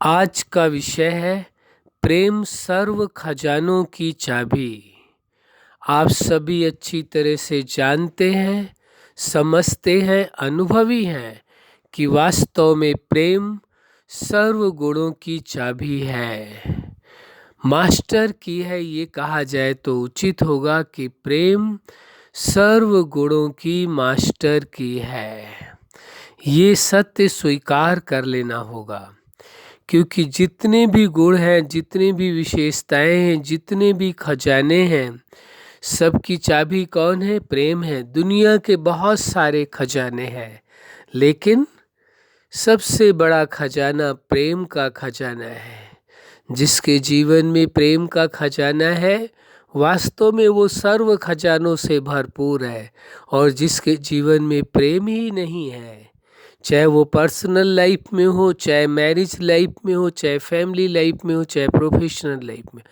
आज का विषय है प्रेम सर्व खजानों की चाबी। आप सभी अच्छी तरह से जानते हैं, समझते हैं, अनुभवी हैं कि वास्तव में प्रेम सर्व गुणों की चाबी है, मास्टर की है। ये कहा जाए तो उचित होगा कि प्रेम सर्व गुणों की मास्टर की है। ये सत्य स्वीकार कर लेना होगा, क्योंकि जितने भी गुण हैं, जितने भी विशेषताएं हैं, जितने भी खजाने हैं, सबकी चाबी कौन है? प्रेम है। दुनिया के बहुत सारे खजाने हैं, लेकिन सबसे बड़ा खजाना प्रेम का खजाना है। जिसके जीवन में प्रेम का खजाना है, वास्तव में वो सर्व खजानों से भरपूर है। और जिसके जीवन में प्रेम ही नहीं है, चाहे वो पर्सनल लाइफ में हो, चाहे मैरिज लाइफ में हो, चाहे फैमिली लाइफ में हो, चाहे प्रोफेशनल लाइफ में,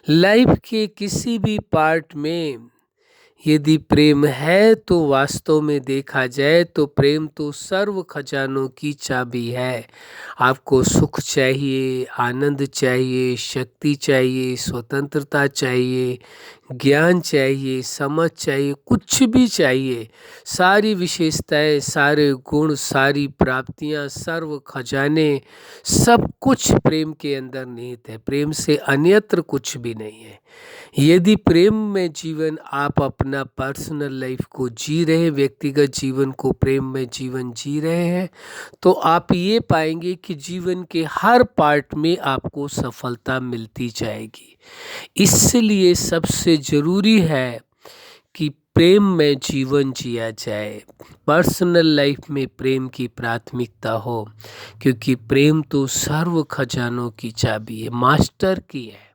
लाइफ के किसी भी पार्ट में यदि प्रेम है, तो वास्तव में देखा जाए तो प्रेम तो सर्व खजानों की चाबी है। आपको सुख चाहिए, आनंद चाहिए, शक्ति चाहिए, स्वतंत्रता चाहिए, ज्ञान चाहिए, समझ चाहिए, कुछ भी चाहिए, सारी विशेषताएं, सारे गुण, सारी प्राप्तियां, सर्व खजाने, सब कुछ प्रेम के अंदर निहित है। प्रेम से अन्यत्र कुछ भी नहीं है। यदि प्रेम में जीवन आप अपना पर्सनल लाइफ को जी रहे, व्यक्तिगत जीवन को प्रेम में जीवन जी रहे हैं, तो आप ये पाएंगे कि जीवन के हर पार्ट में आपको सफलता मिलती जाएगी। इसलिए सबसे ज़रूरी है कि प्रेम में जीवन जिया जाए, पर्सनल लाइफ में प्रेम की प्राथमिकता हो, क्योंकि प्रेम तो सर्व खजानों की चाबी है, मास्टर की है।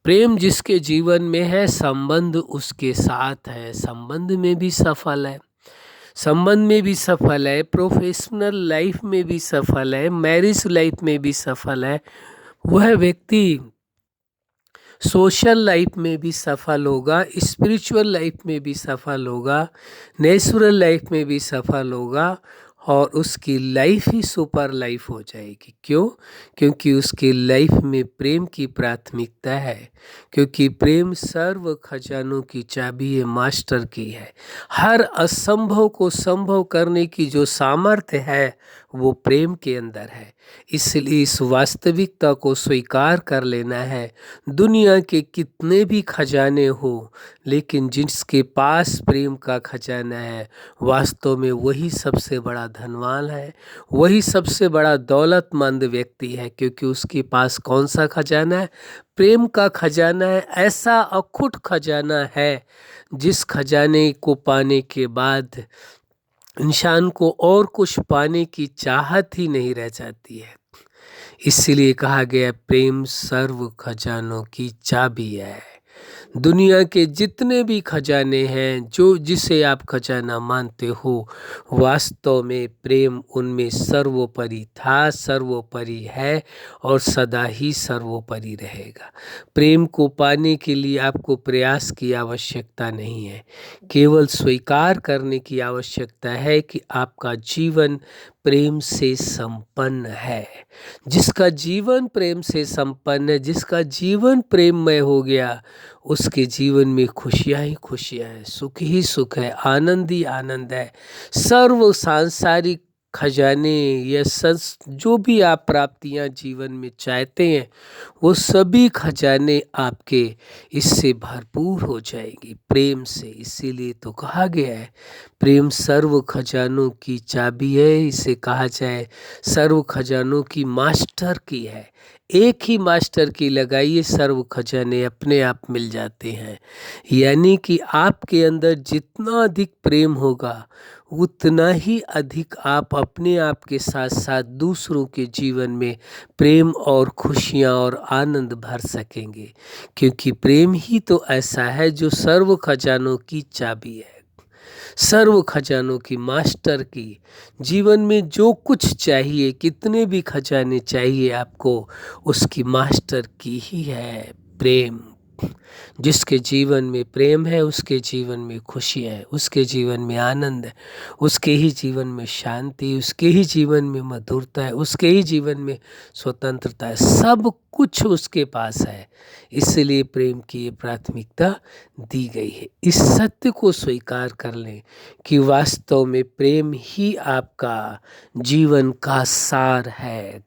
प्रेम जिसके जीवन में है, संबंध उसके साथ है, संबंध में भी सफल है, संबंध में भी सफल है, प्रोफेशनल लाइफ में भी सफल है, मैरिज लाइफ में भी सफल है। वह व्यक्ति सोशल लाइफ में भी सफल होगा, स्पिरिचुअल लाइफ में भी सफल होगा, नेचुरल लाइफ में भी सफल होगा, और उसकी लाइफ ही सुपर लाइफ हो जाएगी। क्यों? क्योंकि उसकी लाइफ में प्रेम की प्राथमिकता है, क्योंकि प्रेम सर्व खजानों की चाबी है, मास्टर की है। हर असंभव को संभव करने की जो सामर्थ्य है, वो प्रेम के अंदर है। इसलिए इस वास्तविकता को स्वीकार कर लेना है। दुनिया के कितने भी खजाने हो, लेकिन जिसके पास प्रेम का खजाना है, वास्तव में वही सबसे बड़ा धनवान है, वही सबसे बड़ा दौलतमंद व्यक्ति है। क्योंकि उसके पास कौन सा खजाना है? प्रेम का खजाना है। ऐसा अखुट खजाना है, जिस खजाने को पाने के बाद इंसान को और कुछ पाने की चाहत ही नहीं रह जाती है। इसलिए कहा गया प्रेम सर्व खजानों की चाबी है। दुनिया के जितने भी खजाने हैं, जो जिसे आप खजाना मानते हो, वास्तव में प्रेम उनमें सर्वोपरि था, सर्वोपरि है और सदा ही सर्वोपरि रहेगा। प्रेम को पाने के लिए आपको प्रयास की आवश्यकता नहीं है, केवल स्वीकार करने की आवश्यकता है कि आपका जीवन प्रेम से संपन्न है। जिसका जीवन प्रेम से संपन्न है, जिसका जीवन प्रेममय हो गया, उसके जीवन में खुशियाँ ही खुशियाँ हैं, सुख ही सुख है, आनंद ही आनंद है। सर्व सांसारिक खजाने या जो भी आप प्राप्तियां जीवन में चाहते हैं, वो सभी खजाने आपके इससे भरपूर हो जाएंगी, प्रेम से। इसीलिए तो कहा गया है प्रेम सर्व खजानों की चाबी है। इसे कहा जाए सर्व खजानों की मास्टर की है। एक ही मास्टर की लगाइए, सर्व खजाने अपने आप मिल जाते हैं। यानी कि आपके अंदर जितना अधिक प्रेम होगा, उतना ही अधिक आप अपने आप के साथ साथ दूसरों के जीवन में प्रेम और खुशियाँ और आनंद भर सकेंगे। क्योंकि प्रेम ही तो ऐसा है जो सर्व खजानों की चाबी है, सर्व खजानों की मास्टर की। जीवन में जो कुछ चाहिए, कितने भी खजाने चाहिए आपको, उसकी मास्टर की ही है प्रेम। जिसके जीवन में प्रेम है उसके जीवन में खुशी है, उसके जीवन में आनंद है, उसके ही जीवन में शांति, उसके ही जीवन में मधुरता है, उसके ही जीवन में स्वतंत्रता है, सब कुछ उसके पास है। इसलिए प्रेम की ये प्राथमिकता दी गई है। इस सत्य को स्वीकार कर लें कि वास्तव में प्रेम ही आपका जीवन का सार है।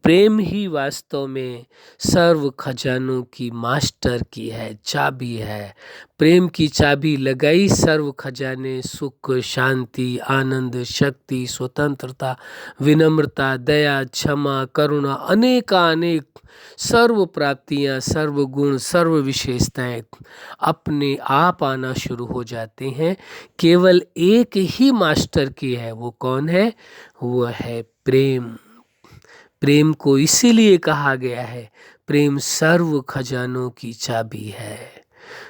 प्रेम ही वास्तव में सर्व खजानों की मास्टर की है, चाबी है। प्रेम की चाबी लगाई सर्व खजाने सुख, शांति, आनंद, शक्ति, स्वतंत्रता, विनम्रता, दया, क्षमा, करुणा, अनेक सर्व प्राप्तियां, सर्व गुण, सर्व विशेषताएं अपने आप आना शुरू हो जाते हैं। केवल एक ही मास्टर की है, वो कौन है? वो है प्रेम। प्रेम को इसीलिए कहा गया है प्रेम सर्व खजानों की चाबी है।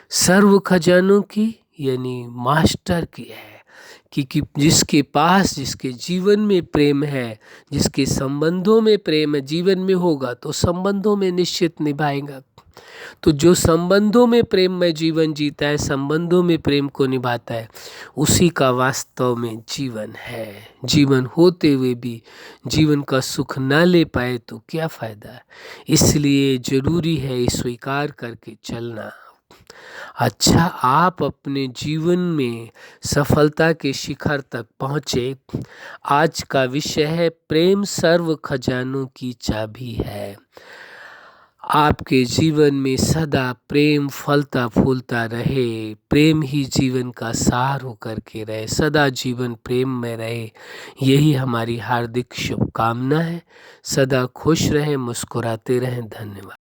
सर्व खजानों की यानी मास्टर की है, क्योंकि जिसके पास, जिसके जीवन में प्रेम है, जिसके संबंधों में प्रेम है, जीवन में होगा तो संबंधों में निश्चित निभाएगा। तो जो संबंधों में प्रेम में जीवन जीता है, संबंधों में प्रेम को निभाता है, उसी का वास्तव में जीवन है। जीवन होते हुए भी जीवन का सुख ना ले पाए तो क्या फायदा है। इसलिए जरूरी है स्वीकार करके चलना। अच्छा, आप अपने जीवन में सफलता के शिखर तक पहुँचे। आज का विषय है प्रेम सर्व खजानों की चाबी है। आपके जीवन में सदा प्रेम फलता फूलता रहे, प्रेम ही जीवन का सार होकर के रहे, सदा जीवन प्रेम में रहे, यही हमारी हार्दिक शुभकामना है। सदा खुश रहें, मुस्कुराते रहें। धन्यवाद।